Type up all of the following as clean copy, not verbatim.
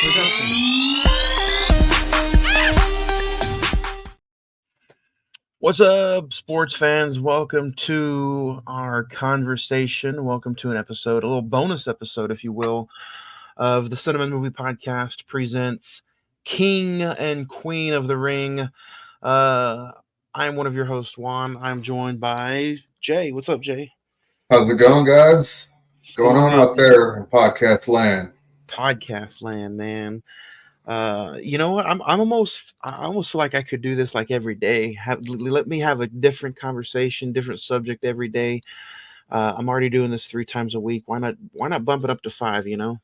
Production. What's up, sports fans? Welcome to our conversation. Welcome to an episode, a little bonus episode, if you will, of the Cine-Men Movie Podcast presents King and Queen of the Ring. I'm one of your hosts, Juan. I'm joined by Jay. What's up, Jay? How's it going, guys? What's going Doing on good, out there in podcast land? Podcast land, man. You know what? I almost feel like I could do this like every day. Let me have a different conversation, different subject every day. I'm already doing this 3 times a week. Why not bump it up to 5? You know?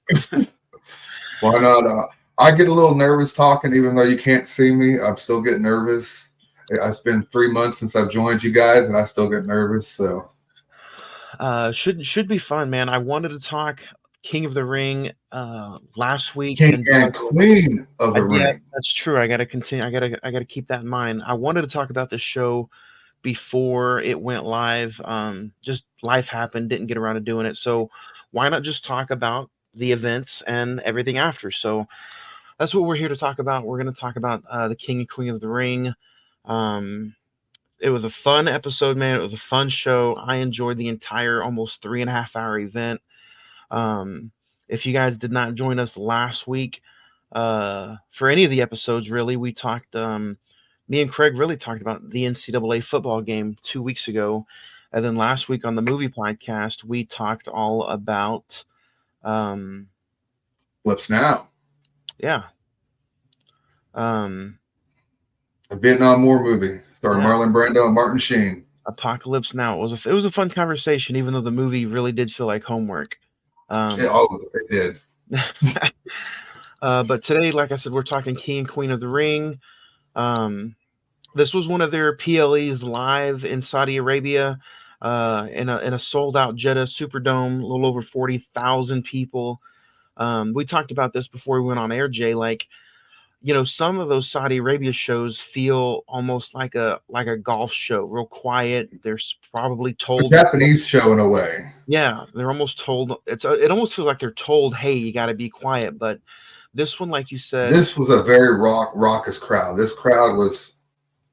Why not? I get a little nervous talking, even though you can't see me. I'm still getting nervous. It's been 3 months since I've joined you guys, and I still get nervous. So, Should be fun, man. I wanted to talk King of the Ring last week. King Didn't and Queen of the yeah, Ring. that's true. I gotta continue. I gotta keep that in mind. I wanted to talk about the show before it went live. Just life happened, didn't get around to doing it. So why not just talk about the events and everything after? So that's what we're here to talk about. We're going to talk about the King and Queen of the Ring. It was a fun episode, man. It was a fun show. I enjoyed the entire almost 3.5 hour event. If you guys did not join us last week for any of the episodes, really, we talked. Me and Craig really talked about the NCAA football game 2 weeks ago. And then last week on the movie podcast, we talked all about Flips Now. Yeah. A Vietnam War movie starring Marlon Brando and Martin Sheen. Apocalypse Now. It was a fun conversation, even though the movie really did feel like homework. It did. But today, like I said, we're talking King and Queen of the Ring. This was one of their PLEs live in Saudi Arabia, in a sold out Jeddah Superdome, a little over 40,000 people. We talked about this before we went on air, Jay. Like, you know, some of those Saudi Arabia shows feel almost like a golf show, real quiet. They're probably told a Japanese show in a way. Yeah, they're almost told. It almost feels like they're told, "Hey, you got to be quiet." But this one, like you said, this was a very raucous crowd. This crowd was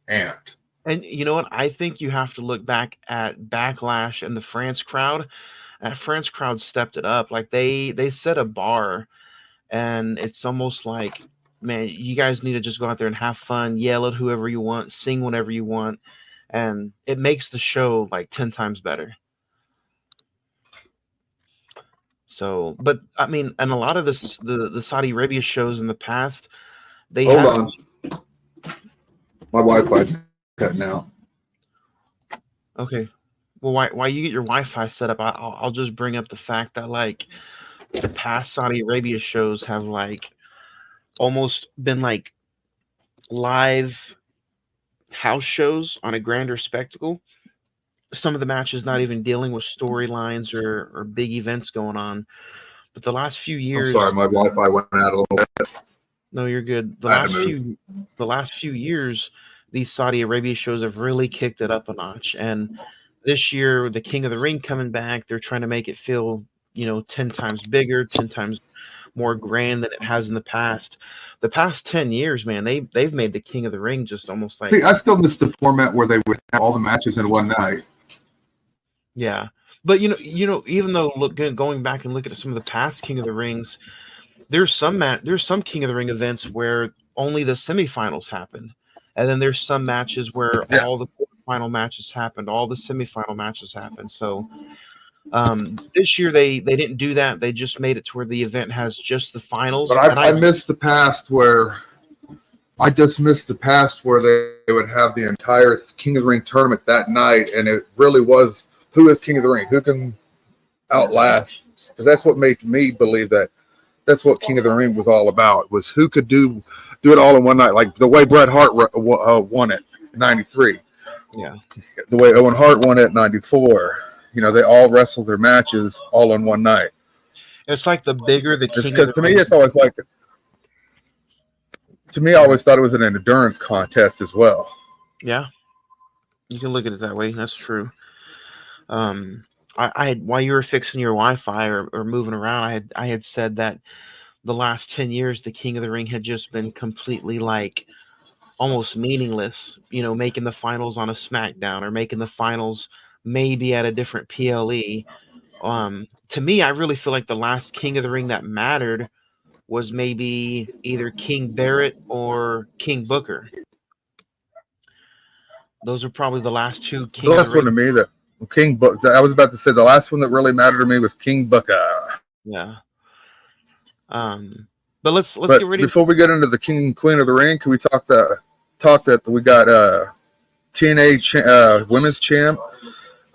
amped. And you know what? I think you have to look back at Backlash and the France crowd. That France crowd stepped it up. Like they set a bar, and it's almost like, man, you guys need to just go out there and have fun, yell at whoever you want, sing whatever you want, and it makes the show like 10 times better. So, but I mean, and a lot of the Saudi Arabia shows in the past, they Hold on. My Wi-Fi's cutting out. Okay. Well, why you get your Wi-Fi set up? I'll just bring up the fact that like the past Saudi Arabia shows have like almost been like live house shows on a grander spectacle. Some of the matches not even dealing with storylines or big events going on. But the last few years, I'm sorry, my Wi-Fi went out a little bit. No, you're good. The last few years, these Saudi Arabia shows have really kicked it up a notch. And this year, the King of the Ring coming back, they're trying to make it feel, 10 times bigger, 10 times more grand than it has in the past. The past 10 years, man, they've made the King of the Ring just almost like. See, I still miss the format where they would have all the matches in one night. Yeah, but even though going back and looking at some of the past King of the Rings, there's some King of the Ring events where only the semifinals happen, and then there's some matches where all the quarterfinal matches happened, all the semifinal matches happened. So this year they didn't do that. They just made it to where the event has just the finals. But I missed the past where they would have the entire King of the Ring tournament that night, and it really was who is King of the Ring, who can outlast. Because that's what made me believe that. That's what King of the Ring was all about, was who could do it all in one night, like the way Bret Hart won it in 93. Yeah. The way Owen Hart won it in 94. They all wrestled their matches all in one night. It's like the bigger the King Because to me, it's always like, I always thought it was an endurance contest as well. Yeah. You can look at it that way. That's true. I had, while you were fixing your Wi-Fi or moving around, I had said that the last 10 years, the King of the Ring had just been completely like almost meaningless, making the finals on a SmackDown or making the finals maybe at a different PLE. To me, I really feel like the last King of the Ring that mattered was maybe either King Barrett or King Booker. Those are probably the last two The King of the last one to Ring. me that King Book. I was about to say the last one that really mattered to me was King Booker. Yeah. But let's get But ready. before we get into the King and Queen of the Ring, can we talk that we got women's champ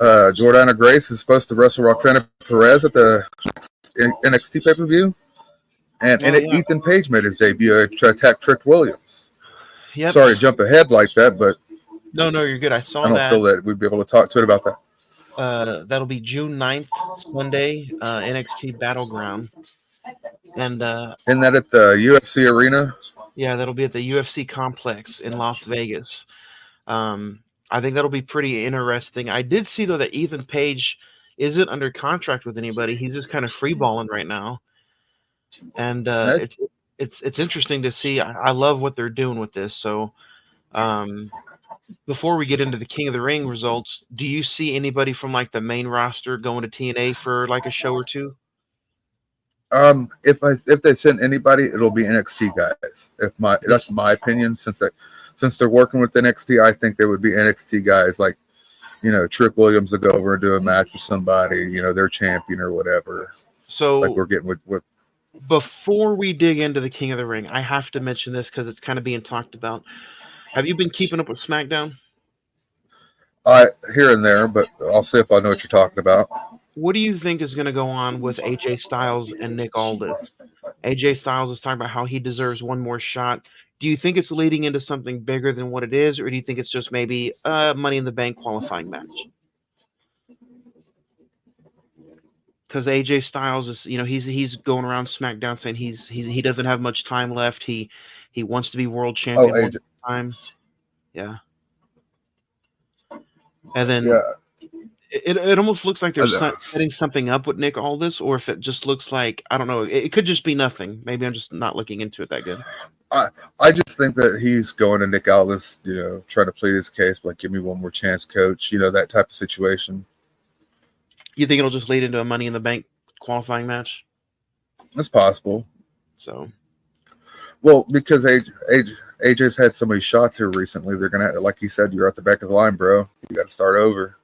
Jordana Grace is supposed to wrestle Roxana Perez at the NXT pay per view, Oh and yeah. Ethan Page made his debut to attack Trick Williams. Yep. Sorry to jump ahead like that, but No, no, you're good. I I saw don't that. feel that we'd be able to talk to it about that. That'll be June 9th, Sunday, NXT Battleground. And Isn't that at the UFC arena? yeah, that'll be at the UFC complex in Las Vegas. I think that'll be pretty interesting. I did see though that Ethan Page isn't under contract with anybody. He's just kind of freeballing right now, and That, it's interesting to see. I love what they're doing with this. So, um, before we get into the King of the Ring results, do you see anybody from like the main roster going to TNA for like a show or two? if they send anybody, it'll be NXT guys. If my Yeah. That's my opinion. Since they're working with NXT, I think they would be NXT guys like Trick Williams to go over and do a match with somebody, their champion or whatever. Like So we're getting with before we dig into the King of the Ring, I have to mention this because it's kind of being talked about. Have you been keeping up with SmackDown? I here and there, but I'll see if I know what you're talking about. What do you think is going to go on with AJ Styles and Nick Aldis? AJ Styles is talking about how he deserves one more shot. Do you think it's leading into something bigger than what it is, or do you think it's just maybe a Money in the Bank qualifying match? Because AJ Styles is, he's going around SmackDown saying he doesn't have much time left. He wants to be world Oh, champion one AJ, time. Yeah, and then yeah. it almost looks like they're I, setting something up with Nick Aldis, or if it just looks like I don't know. It could just be nothing. Maybe I'm just not looking into it that good. I I just think that he's going to Nick Aldis, trying to plead his case, like give me one more chance, coach. That type of situation. You think it'll just lead into a Money in the Bank qualifying match? That's possible. So Well, because AJ's had so many shots here recently, they're gonna, like he said, you're at the back of the line, bro. You got to start over.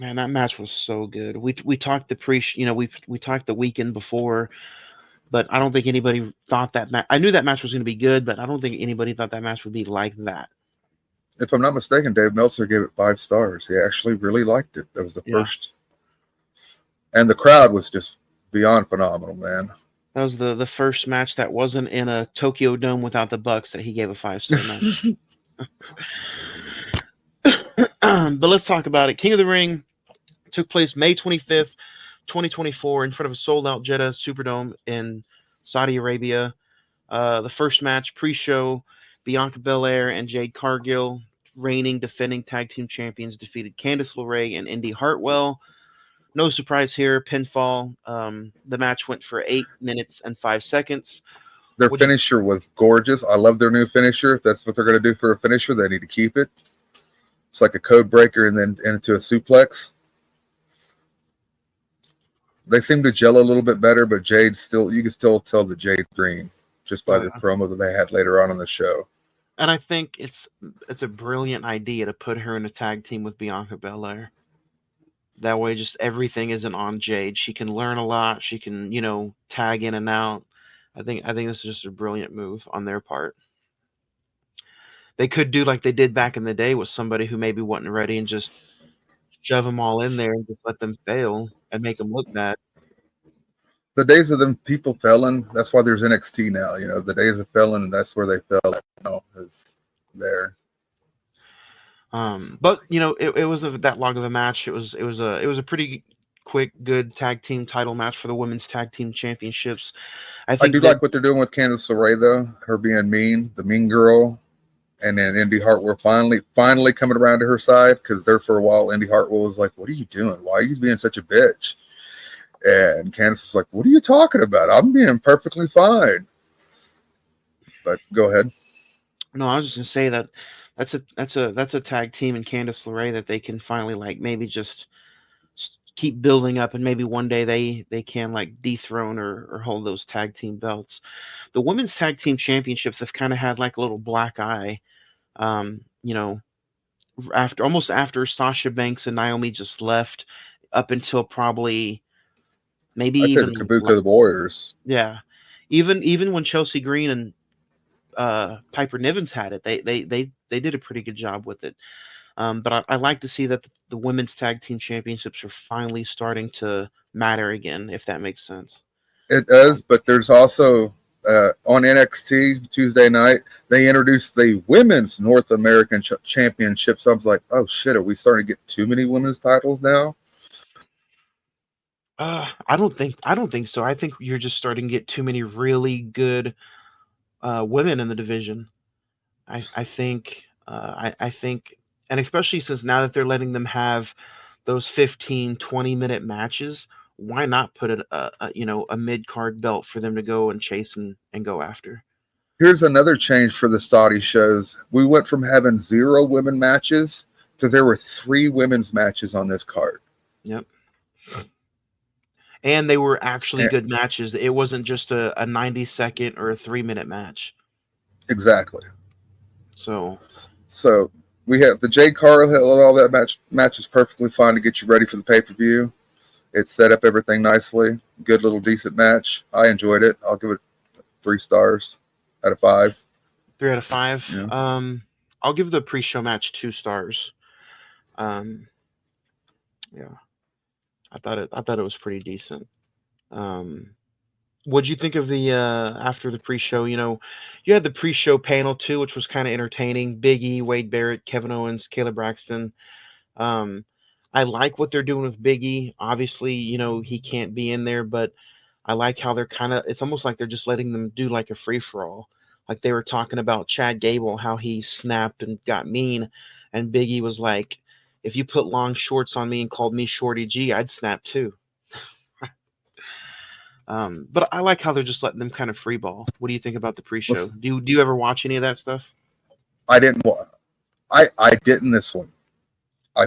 man, that match was so good. We talked we talked the weekend before, but I don't think anybody thought that match. I knew that match was going to be good, but I don't think anybody thought that match would be like that. If I'm not mistaken, Dave Meltzer gave it 5 stars. He actually really liked it. That was the Yeah, first, and the crowd was just beyond phenomenal, man. that was the first match that wasn't in a Tokyo Dome without the Bucks that he gave a 5-star match. But let's talk about it. King of the Ring took place May 25th, 2024, in front of a sold out Jeddah Superdome in Saudi Arabia. The first match, pre show, Bianca Belair and Jade Cargill, reigning defending tag team champions, defeated Candice LeRae and Indy Hartwell. No surprise here, pinfall. The match went for 8 minutes and 5 seconds. Their Would you? finisher was gorgeous. I love their new finisher. If that's what they're going to do for a finisher, they need to keep it. It's like a code breaker and then into a suplex. They seem to gel a little bit better, but Jade still, you can still tell the Jade green just by Oh, the yeah. promo that they had later on in the show. And I think it's a brilliant idea to put her in a tag team with Bianca Belair. That way, just everything isn't on Jade. She can learn a lot. She can, tag in and out. I think this is just a brilliant move on their part. They could do like they did back in the day with somebody who maybe wasn't ready and just shove them all in there and just let them fail and make them look bad. The days of them people failing, that's why there's NXT now. The days of failing, and that's where they fell. Is there. But it was that long of a match. It was a pretty quick, good tag team title match for the women's tag team championships. I I think do that like what they're doing with Candice LeRae, though. Her being mean, the mean girl, and then Indy Hartwell finally coming around to her side because there for a while, Indy Hartwell was like, "What are you doing? Why are you being such a bitch?" And Candace was like, "What are you talking about? I'm being perfectly fine." But go ahead. No, I was just gonna say that that's a tag team in Candice LeRae that they can finally like maybe just keep building up, and maybe one day they can like dethrone or hold those tag team belts. The women's tag team championships have kind of had like a little black eye. You know, after Sasha Banks and Naomi just left, up until probably maybe I'd say the even Kabuki the Warriors. yeah, even when Chelsea Green and Piper Nivens had it, they did a pretty good job with it. But I like to see that the women's tag team championships are finally starting to matter again, if that makes sense. It does, Um, but there's also on NXT Tuesday night they introduced the Women's North American Championship. So I was like, oh shit, are we starting to get too many women's titles now? I don't think so. I think you're just starting to get too many really good women in the division. I think, and especially since now that they're letting them have those 15, 20-minute matches, why not put a mid card belt for them to go and chase and go after? Here's another change for the Saudi shows. We went from having 0 women matches to there were 3 women's matches on this card. Yep. And they were actually And good matches. It wasn't just a 90-second or a 3-minute match. exactly. So, So we have the Jade Cargill all that match is perfectly fine to get you ready for the pay per view. It set up everything nicely. Good little decent match. I enjoyed it. I'll give it 3 stars out of 5. 3 out of 5. Yeah. I'll give the pre-show match 2 stars. Um, yeah, I thought it was pretty decent. Um, what'd you think of the after the pre-show? You had the pre-show panel too, which was kind of entertaining. Big E, Wade Barrett, Kevin Owens, Caleb Braxton. Um, I like what they're doing with Big E. Obviously, he can't be in there, but I like how they're kind of. It's almost like they're just letting them do like a free for all. Like they were talking about Chad Gable, how he snapped and got mean, and Big E was like, "If you put long shorts on me and called me Shorty G, I'd snap too." But I like how they're just letting them kind of free ball. What do you think about the pre-show? Listen, Do you ever watch any of that stuff? I didn't. I didn't this one. I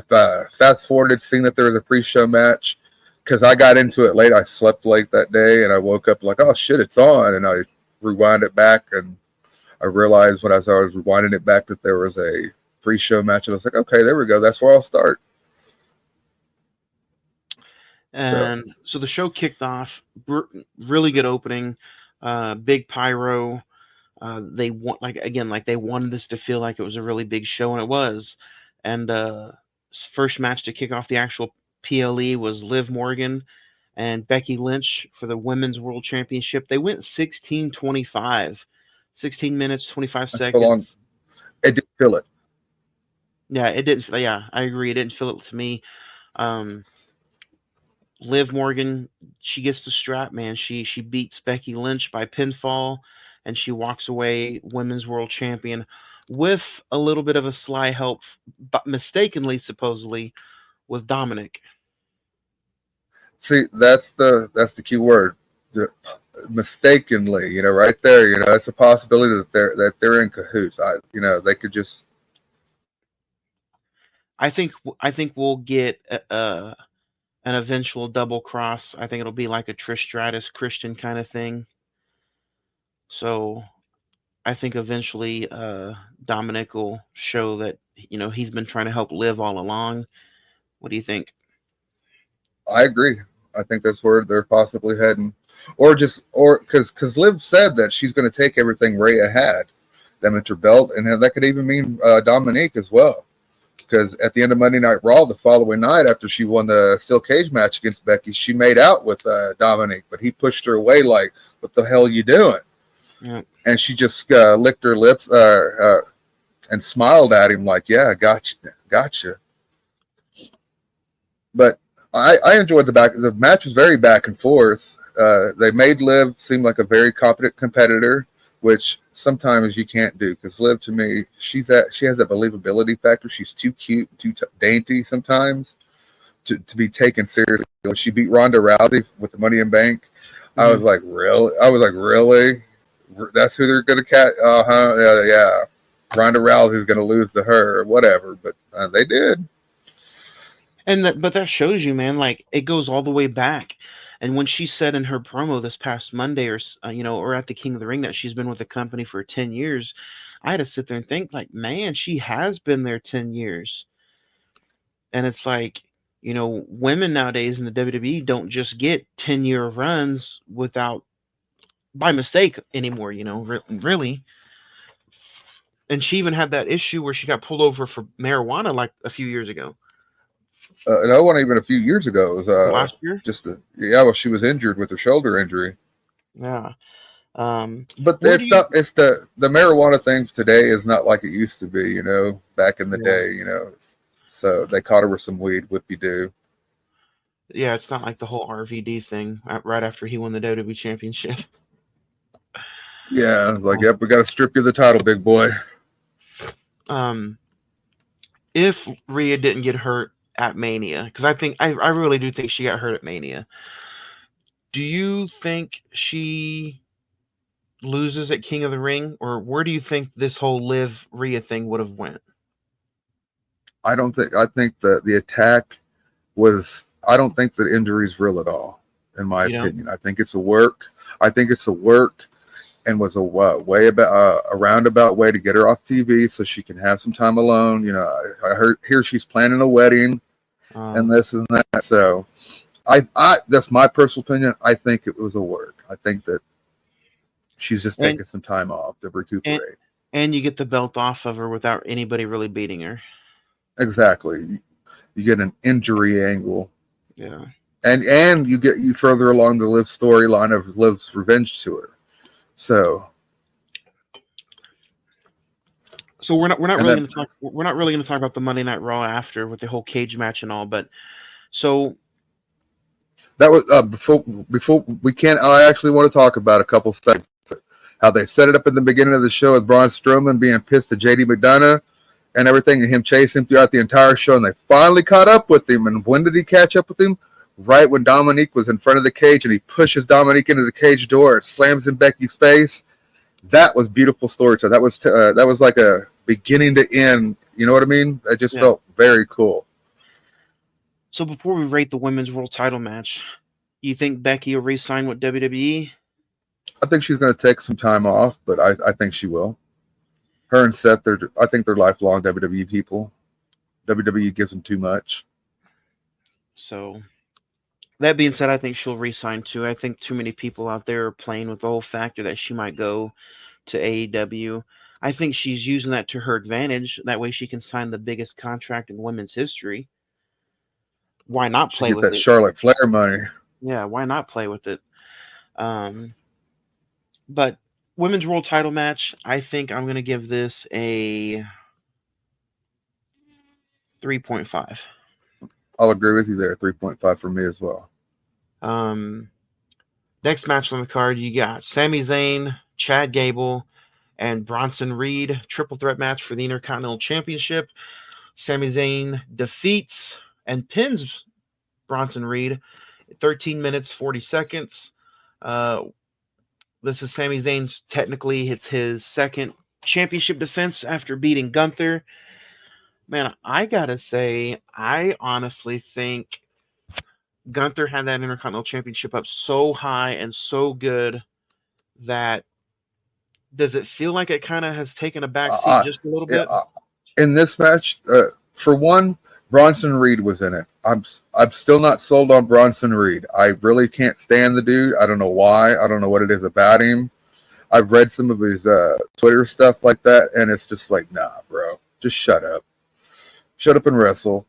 fast forwarded seeing that there was a pre-show match because I got into it late. I slept late that day, and I woke up like, oh shit, it's on, and I rewind it back, and I realized when I was rewinding it back that there was a pre-show match, and I was like, okay, there we go. That's where I'll start. So And so the show kicked off. Really good opening. Big pyro. They want like they wanted this to feel like it was a really big show, and it was. And first match to kick off the actual PLE was Liv Morgan and Becky Lynch for the Women's World Championship. They went 16:25, 16 minutes 25 that's so long. seconds. It didn't feel it. Yeah, it didn't. Yeah, I agree. It didn't feel it to me. Um, Liv Morgan, she gets the strap, man. She beats Becky Lynch by pinfall, and she walks away women's world champion with a little bit of a sly help, but mistakenly, supposedly, with Dominic. See, that's the key word. The, mistakenly, right there, that's a possibility that they're in cahoots. They could just. I think we'll get an eventual double cross. I think it'll be like a Trish Stratus Christian kind of thing. So I think eventually Dominic will show that he's been trying to help Liv all along. What do you think? I agree. I think that's where they're possibly heading, or because Liv said that she's going to take everything Rhea had, them at her belt, and that could even mean Dominique as well. Because at the end of Monday Night Raw the following night, after she won the steel cage match against Becky, she made out with Dominic, but he pushed her away like, "What the hell are you doing?" Yeah. And she just licked her lips and smiled at him like, "Yeah, gotcha, gotcha." But I enjoyed the match was very back and forth. They made Liv seem like a very competent competitor, which sometimes you can't do because Liv, to me, she has a believability factor. She's too cute, too dainty sometimes, to be taken seriously. When she beat Ronda Rousey with the Money in Bank, I Hmm. was like, really? I was like, really? That's who they're gonna catch? Uh huh. Yeah, yeah. Ronda Rousey's gonna lose to her, or whatever. But they did. But that shows you, man. Like it goes all the way back. And when she said in her promo this past Monday, or at the King of the Ring, that she's been with the company for 10 years, I had to sit there and think, like, man, she has been there 10 years. And it's like, women nowadays in the WWE don't just get 10-year runs without by mistake anymore. Really. And she even had that issue where she got pulled over for marijuana like a few years ago. No one even a few years ago. It was Was it last year? yeah. Well, she was injured with her shoulder injury. Yeah. Um, But where do it's you? not. It's the marijuana thing today is not like it used to be. Back in the Yeah. day. So they caught her with some weed. Whoopie doo. Yeah, it's not like the whole RVD thing right after he won the WWE Championship. Yeah, it's like, yep, we got to strip you of the title, big boy. Um, if Rhea didn't get hurt at Mania, because I really do think she got hurt at Mania. Do you think she loses at King of the Ring, or where do you think this whole Liv Rhea thing would have went? I don't think. I think that the attack was. I don't think the injury is real at all, in my You know? opinion. I think it's a work. I think it's a work, and was a way about a roundabout way to get her off TV so she can have some time alone. I heard here she's planning a wedding and Um, this and that. So I that's my personal opinion. I think it was a work. I think that she's just and taking some time off to and recuperate. and you get the belt off of her without anybody really beating her. Exactly. You get an injury angle, Yeah. and you further along the Liv storyline of Liv's revenge to her. So So we're not and really then going to talk about the Monday Night Raw after with the whole cage match and all, but so that was before we can't. I actually want to talk about a couple seconds how they set it up in the beginning of the show with Braun Strowman being pissed at JD McDonough and everything, and him chasing him throughout the entire show, and they finally caught up with him. And when did he catch up with him? Right when Dominique was in front of the cage, and he pushes Dominique into the cage door. It slams in Becky's face. That was beautiful storytelling. That was like a beginning to end. You know what I mean? That just yeah. felt very cool. So before we rate the women's world title match, you think Becky will re-sign with WWE? I think she's going to take some time off, but I think she will. Her and Seth, I think they're lifelong WWE people. WWE gives them too much. So that being said, I think she'll re-sign too. I think too many people out there are playing with the whole factor that she might go to AEW. I think she's using that to her advantage. That way she can sign the biggest contract in women's history. Why not Should play get with that it? Charlotte Flair money. Yeah, why not play with it? Um, but women's world title match, I think I'm going to give this a 3.5. I'll agree with you there. 3.5 for me as well. Um, Next match on the card, you got Sami Zayn, Chad Gable, and Bronson Reed. Triple threat match for the Intercontinental Championship. Sami Zayn defeats and pins Bronson Reed 13 minutes, 40 seconds. Uh, this is Sami Zayn's technically it's his second championship defense after beating Gunther. Man, I gotta say, I honestly think Gunther had that Intercontinental Championship up so high and so good that does it feel like it kind of has taken a back seat I, just a little bit? I, in this match, for one, Bronson Reed was in it. I'm still not sold on Bronson Reed. I really can't stand the dude. I don't know why. I don't know what it is about him. I've read some of his Twitter stuff like that, and it's just like, nah, bro, just shut up and wrestle.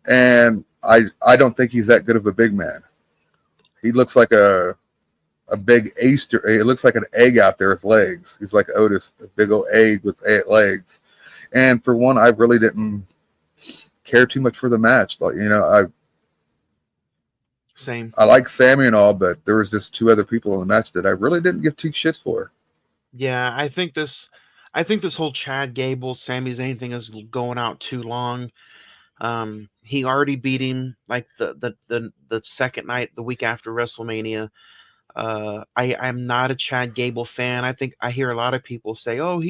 And I don't think he's that good of a big man. He looks like a big Easter. It looks like an egg out there with legs. He's like Otis, a big old egg with eight legs. And for one, I really didn't care too much for the match. Like Same. I like Sammy and all, but there was just two other people in the match that I really didn't give two shits for. Yeah, I think this whole Chad Gable, Sami Zayn thing is going out too long. He already beat him like the second night, the week after WrestleMania. I'm not a Chad Gable fan. I think I hear a lot of people say, "Oh,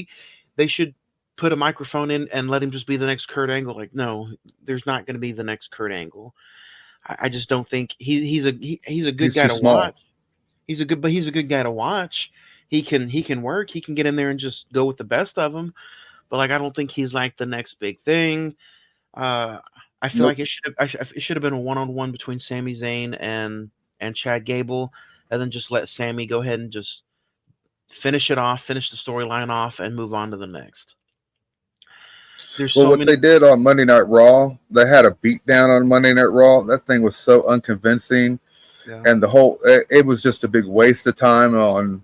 they should put a microphone in and let him just be the next Kurt Angle." Like, no, there's not going to be the next Kurt Angle. I just don't think he's a good He's guy too to watch. small. He's a good guy to watch. He can work. He can get in there and just go with the best of them. But like, I don't think he's like the next big thing. Uh, I feel like Nope. it should have been a one on one between Sami Zayn and Chad Gable, and then just let Sammy go ahead and just finish it off, finish the storyline off, and move on to the next. There's Well, so what many. they did on Monday Night Raw, they had a beatdown on Monday Night Raw. That thing was so unconvincing, Yeah, and it was just a big waste of time on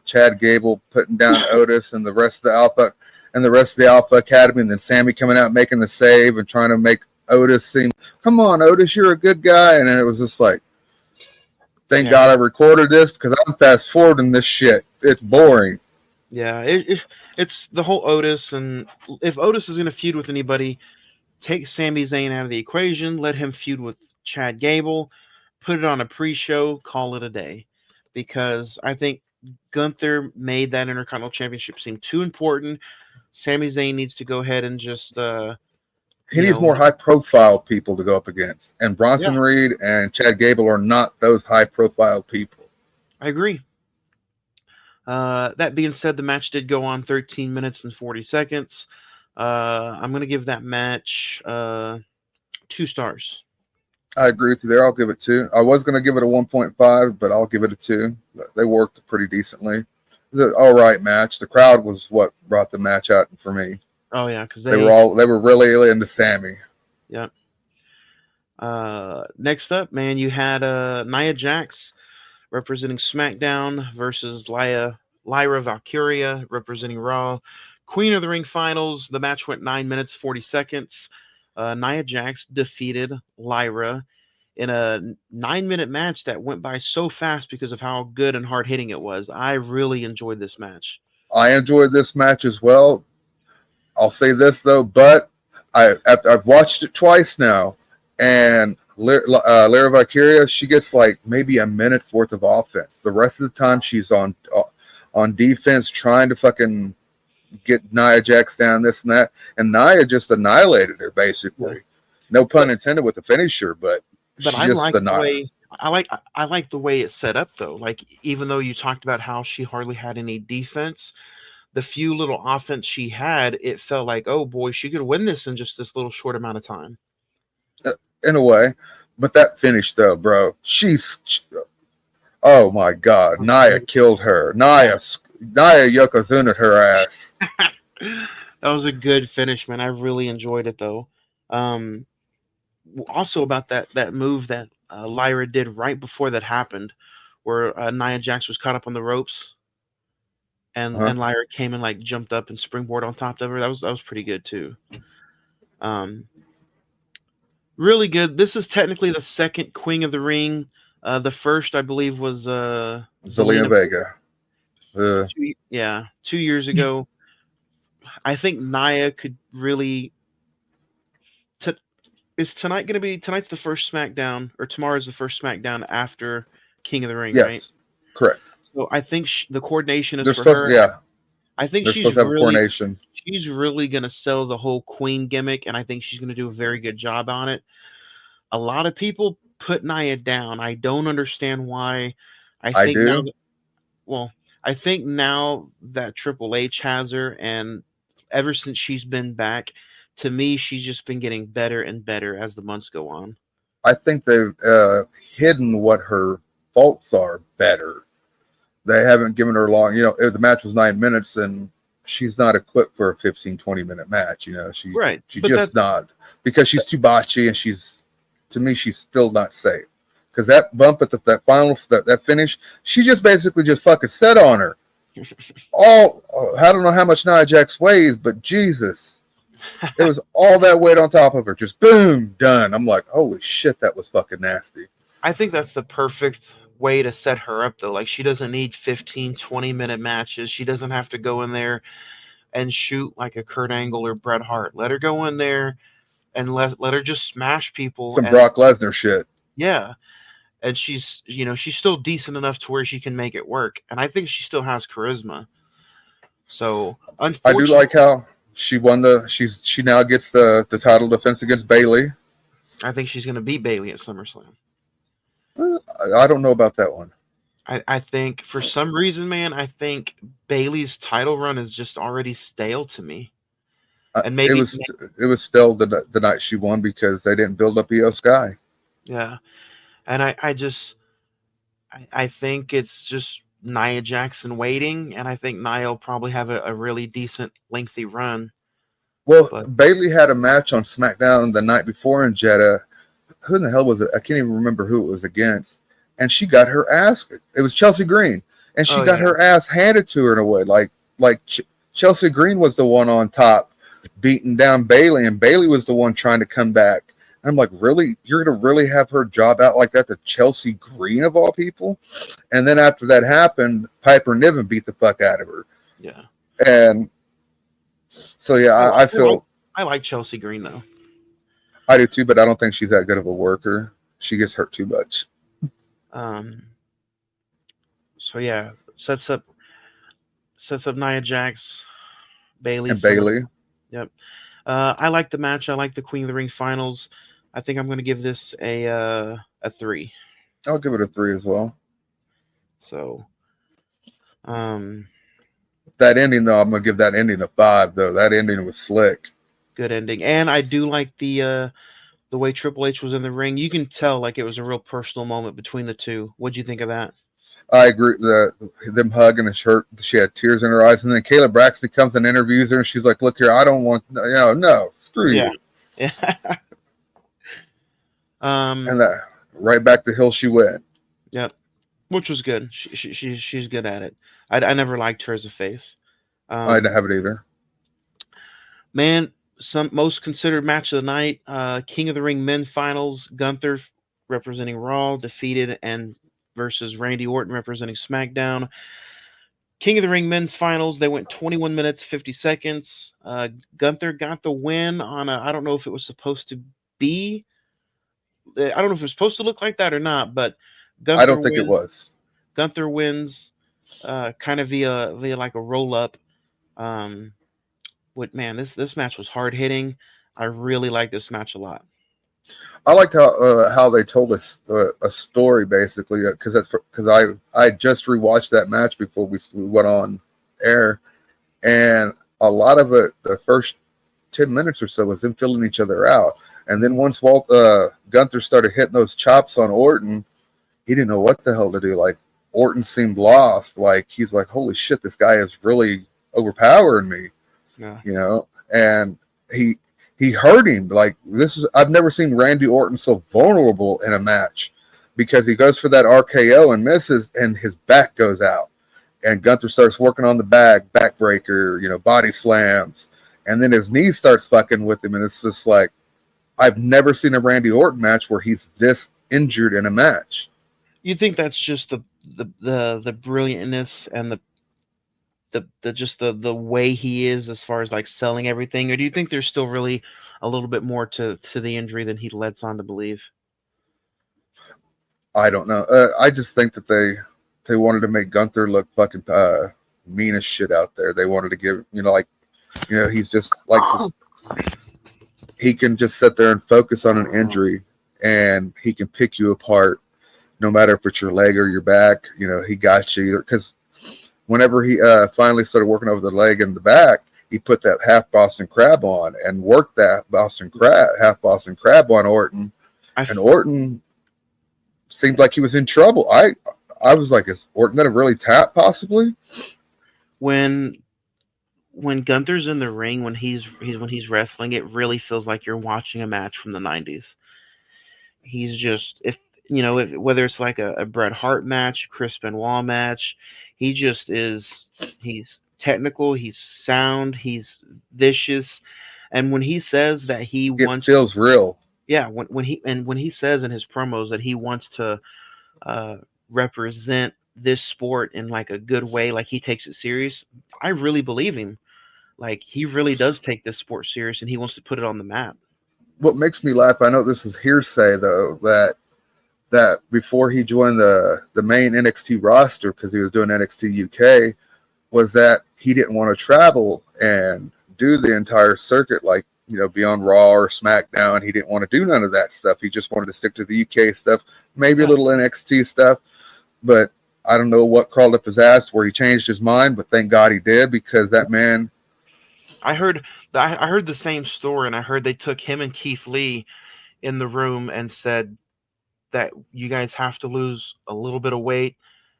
Chad Gable putting down Otis and the rest of the Alpha Academy, and then Sammy coming out making the save and trying to make Otis seem, come on, Otis, you're a good guy, and then it was just like, thank yeah, God I recorded this because I'm fast forwarding this shit. It's boring. yeah. It's the whole Otis, and if Otis is going to feud with anybody, take Sami Zayn out of the equation, let him feud with Chad Gable, put it on a pre-show, call it a day, because I think Gunther made that Intercontinental Championship seem too important. Sami Zayn needs to go ahead and just, He you needs know, more high profile people to go up against. And yeah, Bronson Reed and Chad Gable are not those high profile people. I agree. That being said, the match did go on 13 minutes and 40 seconds. I'm going to give that match 2 stars. I agree with you there. I'll give it two. I was going to give it a 1.5, but I'll give it a two. They worked pretty decently. It was an all right match. The crowd was what brought the match out for me. Oh, yeah, because They were really into Sammy. yeah. Next up, man, you had Nia Jax representing SmackDown versus Lyra Valkyria representing Raw. Queen of the Ring finals. The match went 9 minutes 40 seconds. Nia Jax defeated Lyra in a 9 minute match that went by so fast because of how good and hard hitting it was. I really enjoyed this match. I enjoyed this match as well. I'll say this though, but I've watched it twice now, and Lyra Valkyria, she gets like maybe a minute's worth of offense. The rest of the time she's on defense trying to fucking get Nia Jax down, this and that, and Nia just annihilated her Yeah. basically. No pun But intended with the finisher, but but she I just like the annihilated. way I like the way it's set up though. Like even though you talked about how she hardly had any defense, the few little offense she had, it felt like, oh boy, she could win this in just this little short amount of time. In a way. But that finish though, bro, oh my god, Nia killed her. Nia Yokozuna her ass. That was a good finish, man. I really enjoyed it though. Um, Also about that move that Lyra did right before that happened, where Nia Jax was caught up on the ropes Uh-huh. and Lyra came and like jumped up and springboard on top of her. That was pretty good too. Um, Really good. This is technically the second Queen of the Ring. The first, I believe, was Zelina Zelina. Vega. Uh, Yeah, 2 years ago. I think Nia could really. T- is tonight going to be tonight's the first SmackDown or tomorrow's the first SmackDown after King of the Ring, right? yes, correct. So I think the coordination is They're for supposed, her. yeah, I think they're supposed to have a coronation. she's really going to sell the whole Queen gimmick, and I think she's going to do a very good job on it. A lot of people put Nia down. I don't understand why. I I think now do. that well, I think now that Triple H has her, and ever since she's been back, to me, she's just been getting better and better as the months go on. I think they've hidden what her faults are better. They haven't given her long. If the match was 9 minutes, and she's not equipped for a 15, 20 minute match. Right, She but just not, because she's too botchy, and to me she's still not safe. Because that bump at that final that finish, she just basically just fucking set on her. I don't know how much Nia Jax weighs, but Jesus, it was all that weight on top of her. Just boom, done. I'm like, holy shit, that was fucking nasty. I think that's the perfect way to set her up, though. Like, she doesn't need 15, 20-minute matches. She doesn't have to go in there and shoot like a Kurt Angle or Bret Hart. Let her go in there and let her just smash people. Some And Brock Lesnar shit. yeah, and she's still decent enough to where she can make it work, and I think she still has charisma. So I do like unfortunately, how she now gets the title defense against Bailey. I think she's going to beat Bailey at SummerSlam. I don't know about that one. I think for some reason, man, I think Bailey's title run is just already stale to me. And It maybe, was it was still the night she won because they didn't build up Io Sky. yeah. And I think it's just Nia Jackson waiting, and I think Nia will probably have a really decent, lengthy run. Well, But Bailey had a match on SmackDown the night before in Jeddah. Who in the hell was it? I can't even remember who it was against. And she got her ass. It was Chelsea Green, and she oh got yeah, her ass handed to her in a way. Chelsea Green was the one on top, beating down Bailey, and Bailey was the one trying to come back. And I'm like, really? You're gonna really have her job out like that to Chelsea Green of all people? And then after that happened, Piper Niven beat the fuck out of her. yeah. And so yeah, I like I I like feel I like Chelsea Green though. I do too, but I don't think she's that good of a worker. She gets hurt too much. Um, so yeah, sets up sets up Nia Jax, Bailey, And Summer. Bailey, Yep. I like the match. I like the Queen of the Ring finals. I think I'm going to give this a 3. I'll give it a 3 as well. So, um, That ending though, I'm gonna give that ending a 5 though. That ending was slick. good ending. And I do like the way Triple H was in the ring. You can tell like it was a real personal moment between the two. What'd you think of that? I agree. Them hugging and shirt, she had tears in her eyes, and then Kayla Braxton comes and interviews her, and she's like, "Look here, I don't want, no, screw Yeah. you." Yeah. And um. that right back the hill she went. Yep. Which was good. She's good at it. I never liked her as a face. I didn't Um. have it either. Man, some most considered match of the night. King of the Ring men finals. Gunther representing Raw defeated and versus Randy Orton representing SmackDown. King of the Ring men's finals. They went 21 minutes 50 seconds. Gunther got the win on a. I don't know if it was supposed to be. I don't know if it was supposed to look like that or not, but I Gunther don't think it wins. was. Gunther wins. Kind of via like a roll up. Um, what man? This match was hard hitting. I really like this match a lot. I liked how they told us a story basically because I just rewatched that match before we went on air, and a lot of it the first 10 minutes or so was them filling each other out, and then Mhm. once Gunther started hitting those chops on Orton, he didn't know what the hell to do. Like Orton seemed lost. Like he's like, holy shit, this guy is really overpowering me, Yeah. and he he hurt him. Like this is I've never seen Randy Orton so vulnerable in a match because he goes for that RKO and misses, and his back goes out, and Gunther starts working on the backbreaker, body slams, and then his knee starts fucking with him, and it's just like I've never seen a Randy Orton match where he's this injured in a match. You think that's just the brilliantness and the just the way he is as far as like selling everything, or do you think there's still really a little bit more to the injury than he lets on to believe? I don't know. I just think that they wanted to make Gunther look fucking mean as shit out there. They wanted to give he's just like this. He can just sit there and focus on an injury, and he can pick you apart, no matter if it's your leg or your back. He got you because whenever he finally started working over the leg and the back, he put that half Boston Crab on and worked that half Boston Crab on Orton, I and Orton seemed like he was in trouble. I was like, is Orton gonna really tap possibly? when when Gunther's in the ring when he's wrestling, it really feels like you're watching a match from the '90s. He's just whether it's like a Bret Hart match, Chris Benoit match, he just is. He's technical, he's sound, he's vicious, and when he says that he It wants to, feels real. yeah, when he says in his promos that he wants to uh, represent this sport in like a good way, like he takes it serious, I really believe him. Like he really does take this sport serious, and he wants to put it on the map. what makes me laugh, I know this is hearsay though, that before he joined the main NXT roster because he was doing NXT UK, was that he didn't want to travel and do the entire circuit like be on Raw or SmackDown. He didn't want to do none of that stuff. He just wanted to stick to the UK stuff, maybe a Yeah, little NXT stuff, but I don't know what crawled up his ass where he changed his mind. But thank God he did because that man. I heard the same story, and I heard they took him and Keith Lee in the room and said that you guys have to lose a little bit of weight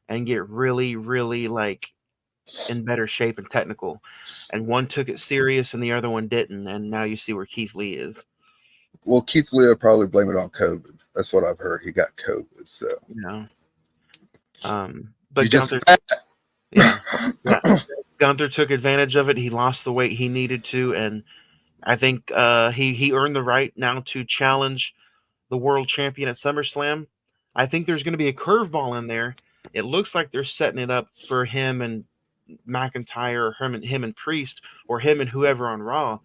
and get really, really like in better shape and technical. And one took it serious and the other one didn't. And now you see where Keith Lee is. Well, Keith Lee will probably blame it on COVID. That's what I've heard. He got COVID, so You know, you but just Gunther, fat. yeah, yeah, Gunther took advantage of it. He lost the weight he needed to, and I think he earned the right now to challenge the world champion at SummerSlam. I think there's going to be a curveball in there. It looks like they're setting it up for him and McIntyre, or him and Priest, or him and whoever on Raw.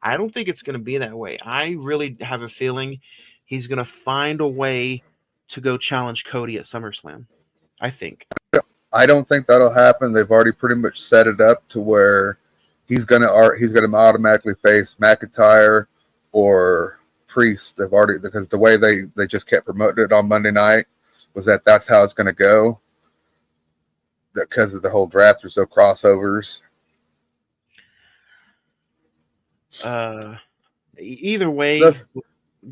I don't think it's going to be that way. I really have a feeling he's going to find a way to go challenge Cody at SummerSlam. I think. I don't think that'll happen. They've already pretty much set it up to where he's gonna automatically face McIntyre or Priest. They've already because the way they just kept promoting it on Monday night was that's how it's gonna go. Because of the whole draft, there's no crossovers. Uh, Either way, That's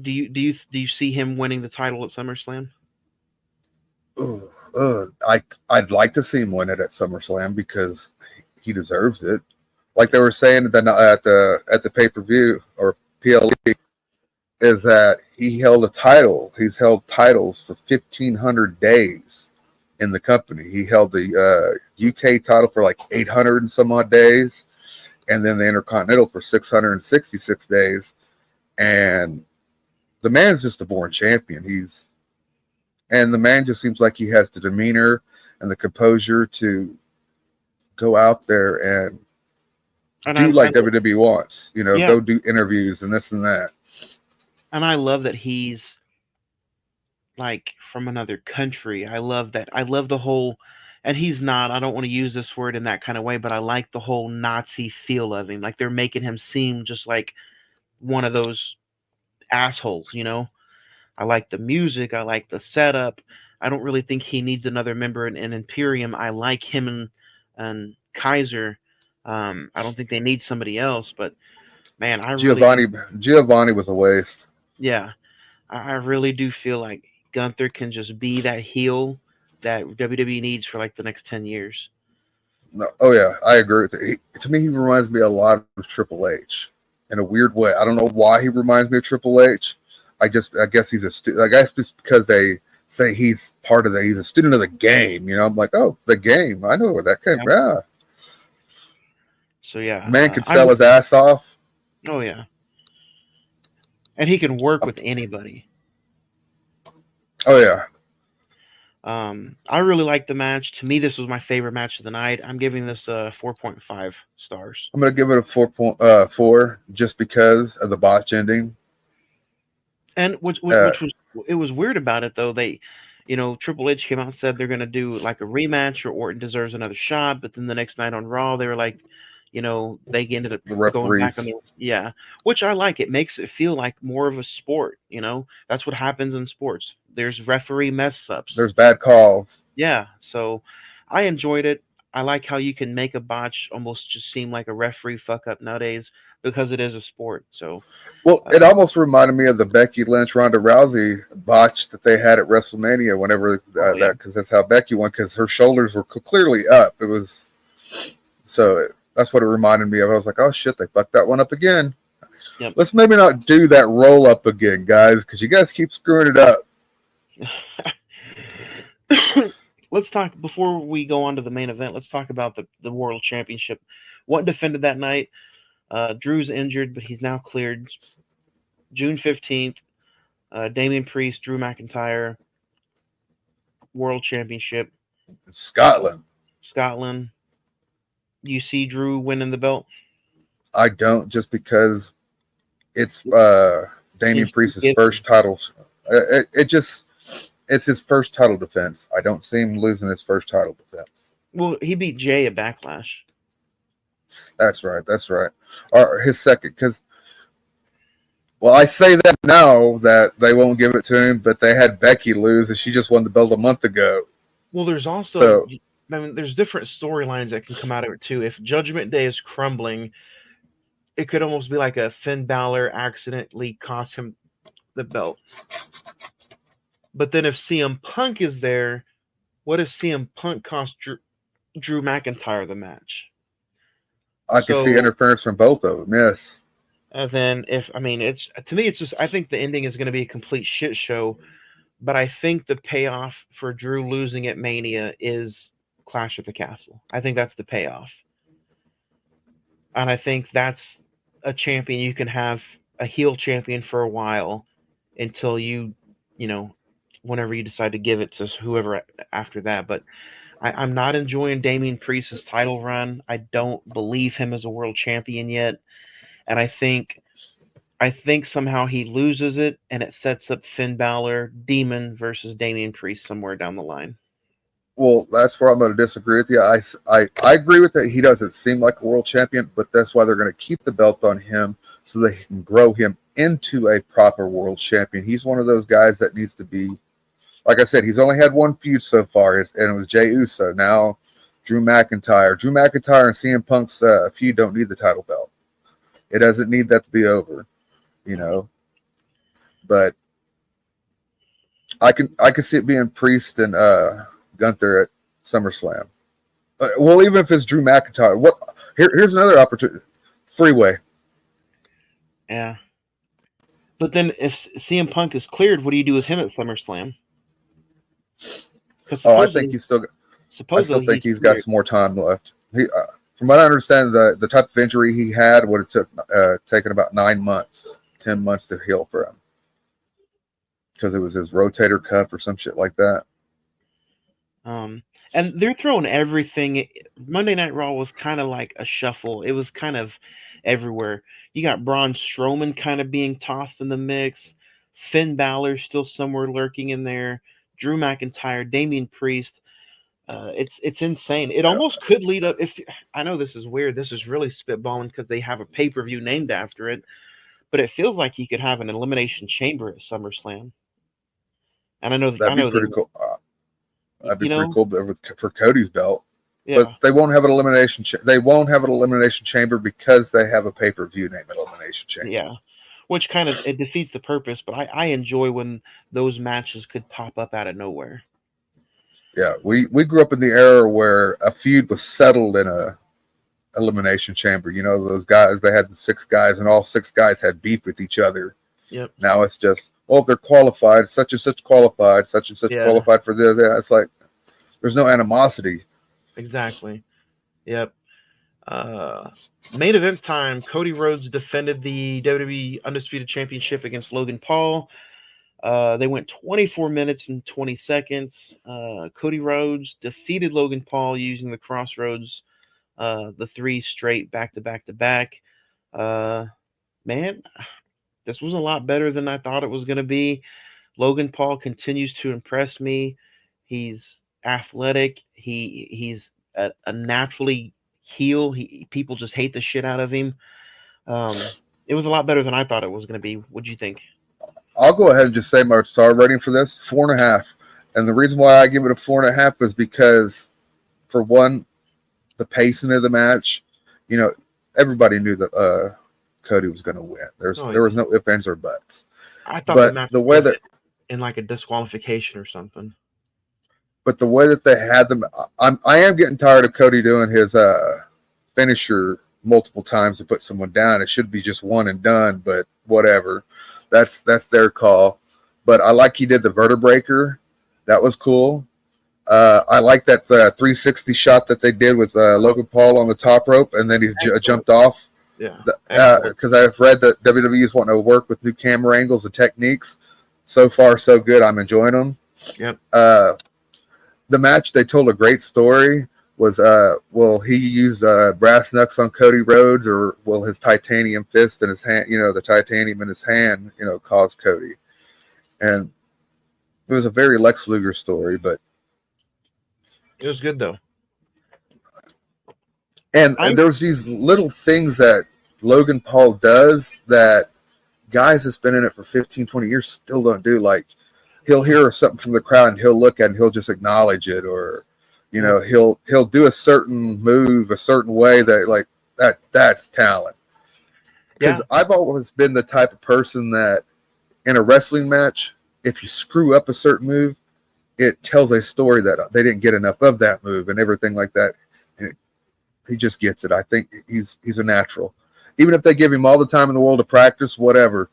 do you see him winning the title at SummerSlam? I'd like to see him win it at SummerSlam because he deserves it. Like they were saying at the pay per view or PLE, is that he held a title. He's held titles for 1,500 days in the company. He held the UK title for like 800 and some odd days, and then the Intercontinental for 666 days. And the man's just a born champion. And the man just seems like he has the demeanor and the composure to go out there and And do I like WWE wants, yeah, go do interviews and this and that. and I love that he's like from another country. I love that. I love the whole, and he's not. I don't want to use this word in that kind of way, but I like the whole Nazi feel of him. Like they're making him seem just like one of those assholes. I like the music. I like the setup. I don't really think he needs another member in Imperium. I like him and Kaiser. I don't think they need somebody else, but man, I really do. Giovanni Giovanni was a waste. Yeah, I really do feel like Gunther can just be that heel that WWE needs for like the next 10 years. No, oh yeah, I agree with it. To me, he reminds me a lot of Triple H in a weird way. I don't know why he reminds me of Triple H. I guess he's a student. I guess just because they say he's a student of the game. I'm like, oh, the game. I know where that came Yeah. from. Yeah. So yeah, Man could sell his ass off. oh yeah, and he can work with anybody. Oh yeah, I really liked the match. To me, this was my favorite match of the night. I'm giving this 4.5 stars. I'm gonna give it a 4.4 just because of the botch ending. And Uh, which was it was weird about it though. Triple H came out and said they're going to do like a rematch or Orton deserves another shot. But then the next night on Raw, they were like, they ended up the going back on referees. the yeah, which I like. It makes it feel like more of a sport. That's what happens in sports. There's referee mess ups. There's bad calls. Yeah, so I enjoyed it. I like how you can make a botch almost just seem like a referee fuck up nowadays because it is a sport. So, Well, it uh, almost reminded me of the Becky Lynch Ronda Rousey botch that they had at WrestleMania. Whenever oh yeah, that because that's how Becky won because her shoulders were clearly up. It was so that's what it reminded me of. I was like, oh shit, they fucked that one up again. yep. Let's maybe not do that roll up again, guys, because you guys keep screwing it up. Let's talk before we go on to the main event. Let's talk about the World Championship. What defended that night? Drew's injured, but he's now cleared. June 15th. Damian Priest, Drew McIntyre, World Championship, It's Scotland. Scotland. You see Drew winning the belt? I don't just because it's Damian Seems too Priest's giving. first title. It's his first title defense. I don't see him losing his first title defense. Well, he beat Jay at Backlash. That's right. That's right. Or his second, because well, I say that now that they won't give it to him, but they had Becky lose, and she just won the belt a month ago. Well, there's also, So, I mean, there's different storylines that can come out of it too. If Judgment Day is crumbling, it could almost be like a Finn Balor accidentally cost him the belt. But then if CM Punk is there, what if CM Punk cost Drew McIntyre the match? I can see So interference from both of them. Yes. then if I mean it's to me it's just I think the ending is going to be a complete shit show. But I think the payoff for Drew losing at Mania is Clash at the Castle. I think that's the payoff. And I think that's a champion you can have a heel champion for a while until you know, whenever you decide to give it to whoever after that. But I'm not enjoying Damian Priest's title run. I don't believe him as a world champion yet, and I think somehow he loses it, and it sets up Finn Balor, Demon versus Damian Priest somewhere down the line. Well, that's where I'm going to disagree with you. I agree with that. He doesn't seem like a world champion, but that's why they're going to keep the belt on him so they can grow him into a proper world champion. He's one of those guys that needs to be, like I said, he's only had one feud so far, and it was Jey Uso. Now, Drew McIntyre. Drew McIntyre and CM Punk's feud don't need the title belt. It doesn't need that to be over, you know. But I can see it being Priest and Gunther at SummerSlam. Well, even if it's Drew McIntyre, here's another opportunity: freeway. Yeah. But then if CM Punk is cleared, what do you do with him at SummerSlam? Because Oh, I still supposedly think he's he's got cleared. some more time left. From what I understand, the type of injury he had would have taken about 9 months, 10 months to heal for him because it was his rotator cuff or some shit like that. Um, and they're throwing everything. Monday Night Raw was kind of like a shuffle. It was kind of everywhere. You got Braun Strowman kind of being tossed in the mix. Finn Balor still somewhere lurking in there. Drew McIntyre, Damian Priest. It's insane. It Yeah, almost could lead up. If I know this is weird, this is really spitballing because they have a pay per view named after it. But it feels like you could have an elimination chamber at SummerSlam. And I that'd be know they pretty will. cool. That'd be You pretty know, cool for Cody's belt. But yeah. they won't have an elimination. They won't have an elimination chamber because they have a pay per view named Elimination Chamber. Yeah, which kind of it defeats the purpose. But I enjoy when those matches could pop up out of nowhere. Yeah, we grew up in the era where a feud was settled in a elimination chamber. You know, those guys, they had the 6 guys, and all 6 guys had beef with each other. Yep. Now it's just, well, if they're qualified, such and such qualified, such and such Yeah. qualified for this. Yeah, it's like there's no animosity. Exactly. Yep. Uh, Main event time. Cody Rhodes defended the WWE Undisputed Championship against Logan Paul. They went 24 minutes and 20 seconds. Cody Rhodes defeated Logan Paul using the Crossroads, the 3 straight back to back to back. Man, this was a lot better than I thought it was going to be. Logan Paul continues to impress me. He's athletic. He's a naturally heel. People just hate the shit out of him. It was a lot better than I thought it was going to be. What'd you think? I'll go ahead and just say my star rating for this 4.5. And the reason why I give it a 4.5 is because, for one, the pacing of the match, you know, everybody knew that Cody was going to win. Oh, There was no ifs, ands, or buts. I thought the But match the was way going to that end in like a disqualification or something. they had them, I am getting tired of Cody doing his finisher multiple times to put someone down. It should be just one and done, but whatever. That's their call. But I like he did the vertebraker. That was cool. I like that 360 shot that they did with Logan Paul on the top rope, and then he jumped off. Yeah, excellent. Because I've read that WWE is wanting to work with new camera angles and techniques. So far, so good. I'm enjoying them. Yep. The match, they told a great story. was will he use brass knucks on Cody Rhodes, or will his titanium fist in his hand, the titanium in his hand, cause Cody? And it was a very Lex Luger story, but It was good though. and I there's these little things that Logan Paul does that guys that's been in it for 15, 20 years still don't do. Like he'll hear something from the crowd and he'll look at it and he'll just acknowledge it, or yeah he'll do a certain move a certain way that like that's talent. yeah Because I've always been the type of person that in a wrestling match, if you screw up a certain move, it tells a story that they didn't get enough of that move and everything like that. And he just gets it. I think he's a natural. Even if they give him all the time in the world to practice, whatever,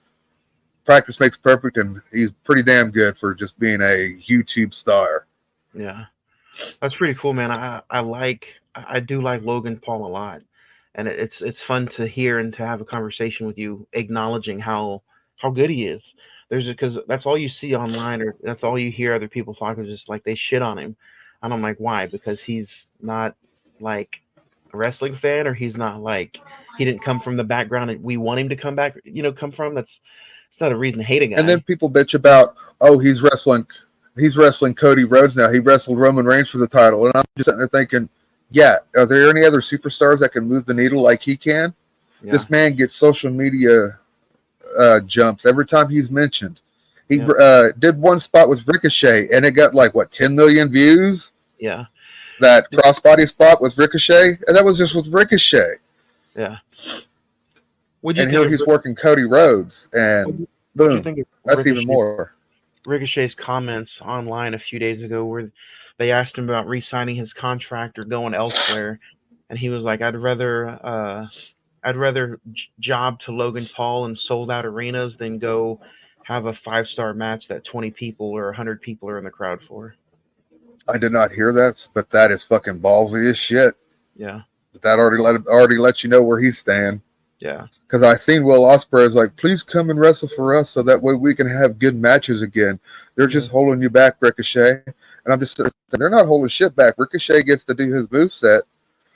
practice makes perfect, and he's pretty damn good for just being a YouTube star. yeah. That's pretty cool, man. I do like Logan Paul a lot, and it's fun to hear and to have a conversation with you, acknowledging how good he is. There's because that's all you see online, or that's all you hear other people talking. Just like they shit on him, and I'm like, why? Because he's not like a wrestling fan, or he's not like he didn't come from the background that we want him to come back. Come from. That's it's not a reason to hate a And then guy. people bitch about, oh, he's wrestling Cody Rhodes now. He wrestled Roman Reigns for the title, and I'm just sitting there thinking, yeah, are there any other superstars that can move the needle like he can? Yeah, This man gets social media jumps every time he's mentioned. He yeah, did one spot with Ricochet, and it got like what 10 million views. yeah, That crossbody spot with Ricochet, and that was just with Ricochet. yeah. What'd you And think here of he's working Cody Rhodes, What and What'd you boom, think of that's even more. Ricochet's comments online a few days ago, where they asked him about re-signing his contract or going elsewhere, and he was like, "I'd rather job to Logan Paul in sold out arenas than go have a 5-star match that 20 people or 100 people are in the crowd for." I did not hear that, but that is fucking ballsy as shit. Yeah, But that already lets you know where he's staying. yeah, Because I seen Will Ospreay is like, please come and wrestle for us so that way we can have good matches again. They're yeah, just holding you back, Ricochet. And I'm just sitting there, they're not holding shit back. Ricochet gets to do his moveset.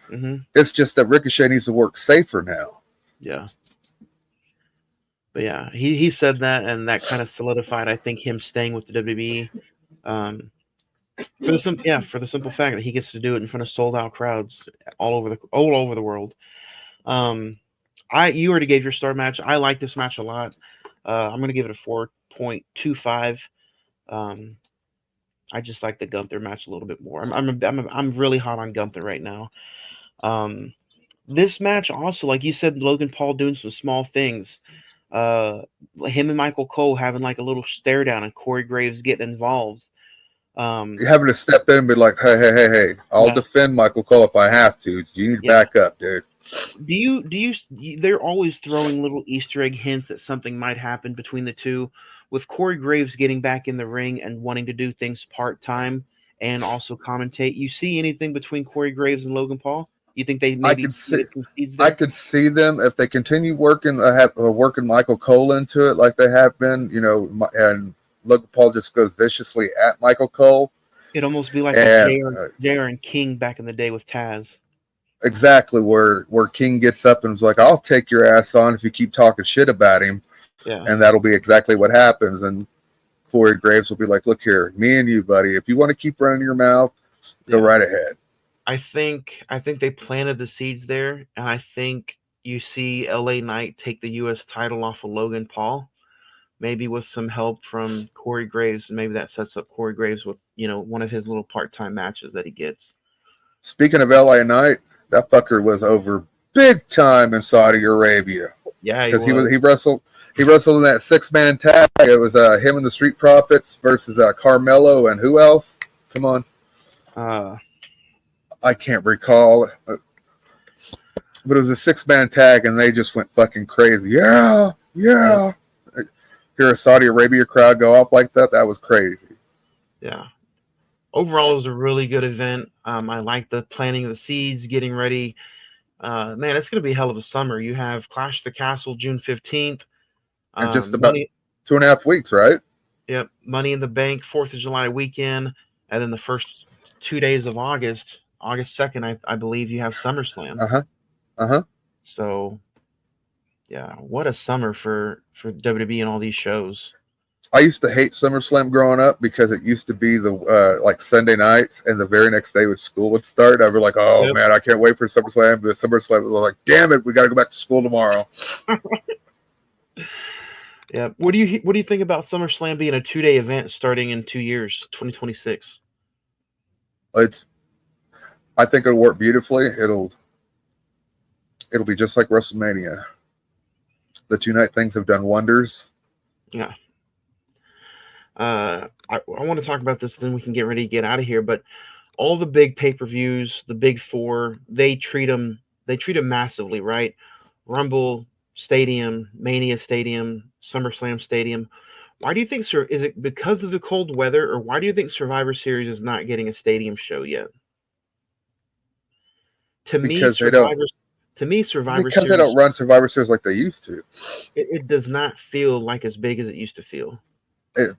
hmm It's just that Ricochet needs to work safer now. yeah. But yeah, he said that, and that kind of solidified, I think, him staying with the WWE. Um, for the simple fact that he gets to do it in front of sold out crowds all over the world. Um, I you already gave your star match. I like this match a lot. I'm gonna give it a 4.25. Um, I just like the Gunther match a little bit more. I'm really hot on Gunther right now. Um, this match also, like you said, Logan Paul doing some small things. Uh, him and Michael Cole having like a little stare down, and Corey Graves getting involved. You're Um, having to step in and be like, hey, hey, hey, hey, I'll yeah, defend Michael Cole if I have to. You need to yeah. back up, dude. They're always throwing little Easter egg hints that something might happen between the two. With Corey Graves getting back in the ring and wanting to do things part time and also commentate, you see anything between Corey Graves and Logan Paul? You think they I maybe could see. planted some seeds I there? could see them if they continue working Michael Cole into it like they have been, and Logan Paul just goes viciously at Michael Cole, It'd almost be like a and JR and King back in the day with Taz. exactly where King gets up and is like, "I'll take your ass on if you keep talking shit about him," Yeah, and that'll be exactly what happens. And Corey Graves will be like, "Look here, me and you, buddy. If you want to keep running your mouth, go yeah. right ahead." I think they planted the seeds there, and I think you see LA Knight take the US title off of Logan Paul, maybe with some help from Corey Graves, and maybe that sets up Corey Graves with one of his little part-time matches that he gets. Speaking of LA Knight, that fucker was over big time in Saudi Arabia Yeah, he because he was was. he wrestled in that 6-man tag. It was him and the Street Profits versus Carmelo and who else? Come on, Uh, I can't recall, but it was a 6-man tag, and they just went fucking crazy. Yeah, yeah, yeah. Hear a Saudi Arabia crowd go off like that? That was crazy. yeah. Overall, it was a really good event. I like the planting of the seeds, getting ready. Man, it's going to be a hell of a summer. You have Clash of the Castle June 15th. And just about Money, 2.5 weeks, right? yep, Money in the Bank 4th of July weekend, and then the first 2 days of August. August 2nd, I believe you have SummerSlam. Uh huh. Uh huh. So yeah, what a summer for WWE and all these shows. I used to hate SummerSlam growing up because it used to be the like Sunday nights, and the very next day when school would start, I'd be like, "Oh Yep. man, I can't wait for SummerSlam." But the SummerSlam was like, "Damn it, we got to go back to school tomorrow." Yeah. What do you think about SummerSlam being a 2-day event starting in 2 years, 2026? It's I think it'll work beautifully. It'll be just like WrestleMania. The 2 night things have done wonders. Yeah. I want to talk about this, then we can get ready to get out of here. But all the big pay-per-views, the big four, they treat them massively, right? Rumble Stadium, Mania Stadium, SummerSlam Stadium. Why do you think, sir? Is it because of the cold weather, or why do you think Survivor Series is not getting a stadium show yet? To me, because they don't Survivor because they don't Series, run Survivor Series like they used to. it does not feel like as big as it used to feel.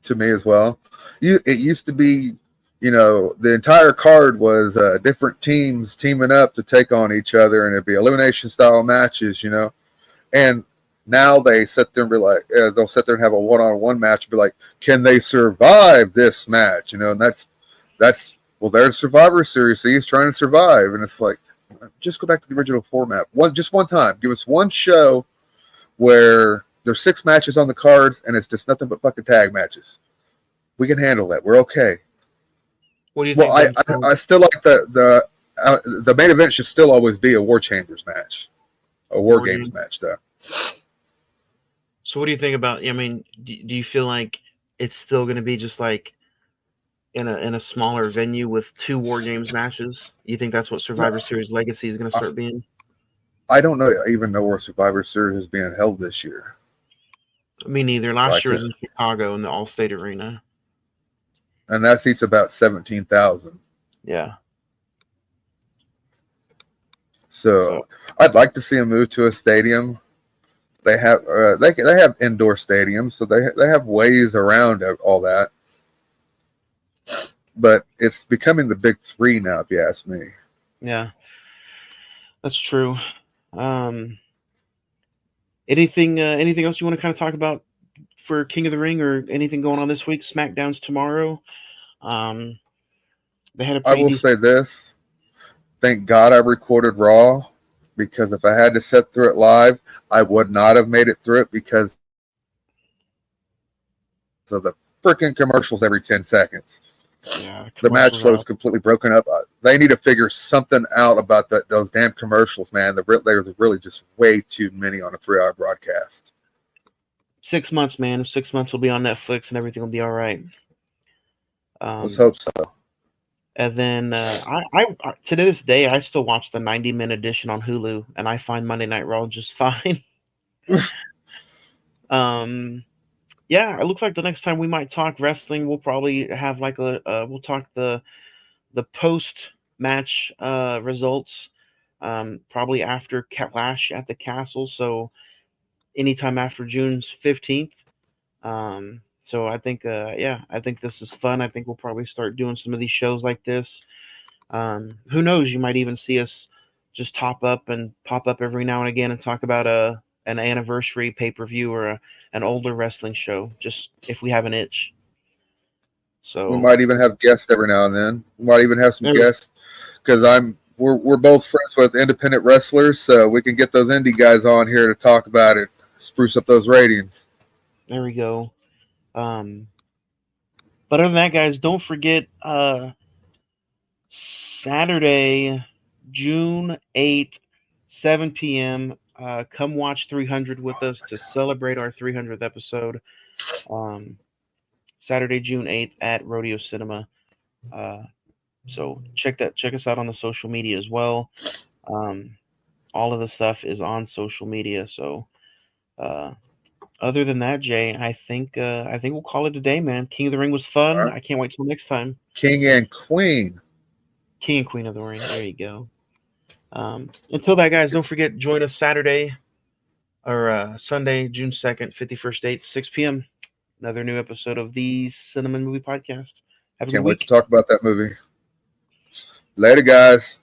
To me as well. It used to be, the entire card was different teams teaming up to take on each other, and it'd be elimination style matches, And now they sit there and be like, they'll sit there and have a one-on-one match and be like, can they survive this match? And that's well, there's Survivor Series. So he's trying to survive, and it's like, just go back to the original format. Just one time, give us one show where there's 6 matches on the cards and it's just nothing but fucking tag matches. We can handle that. We're okay. What do you Well, think I then? I, I still like the main event should still always be a War Chambers match, a War War Games game. match, though. So what do you think about? I mean, do you feel like it's still going to be just like in a smaller venue with two War Games matches? You think that's what No, Survivor Series Legacy is going to I, start being? I don't know even know where Survivor Series is being held this year. Me neither. So I Last year could, was in Chicago in the Allstate Arena. and that seats about 17,000. Yeah. So So I'd like to see them move to a stadium. They have they have indoor stadiums, so they have ways around all that. But it's becoming the big three now, if you ask me. yeah, that's true. Um, anything else you want to kind of talk about for King of the Ring, or anything going on this week? SmackDown's tomorrow. Um, they had a I pretty will decent. say this: thank God I recorded Raw, because if I had to sit through it live, I would not have made it through it because of the freaking commercials every 10 seconds. Yeah, The match commercials flow are is all completely broken up. They need to figure something out about those damn commercials, man. There's really just way too many on a 3 hour broadcast. 6 months, man. 6 months will be on Netflix and everything will be all right. Let's Um, hope so. and then to this day, I still watch the 90-minute edition on Hulu, and I find Monday Night Raw just fine. um, yeah, it looks like the next time we might talk wrestling, we'll probably have like we'll talk the post match results, probably after Clash at the Castle. So anytime after June 15th. So I think, yeah, I think this is fun. I think we'll probably start doing some of these shows like this. Who knows? You might even see us just top up and pop up every now and again and talk about an anniversary pay per view or an older wrestling show, just if we have an itch. We So might even have guests every now and then. We might even have some there, guests because we're both friends with independent wrestlers, so we can get those indie guys on here to talk about it, spruce up those ratings. there we go. Um, but other than that, guys, don't forget Saturday, June 8th, 7 p.m. Come watch 300 with us to celebrate our 300th episode. Um, Saturday, June 8th at Rodeo Cinema. Uh, so check us out on the social media as well. Um, all of the stuff is on social media. So uh, other than that, Jay, I think we'll call it a day, man. King of the Ring was All fun. right, I can't wait till next time. King and Queen. King and Queen of the Ring. There you go. Until that, guys, don't forget, join us Saturday or Sunday, June 2nd, 51st date, 6 p.m. Another new episode of the Cinnamon Movie Podcast. Have a good Can't wait to week. talk about that movie. Later, guys.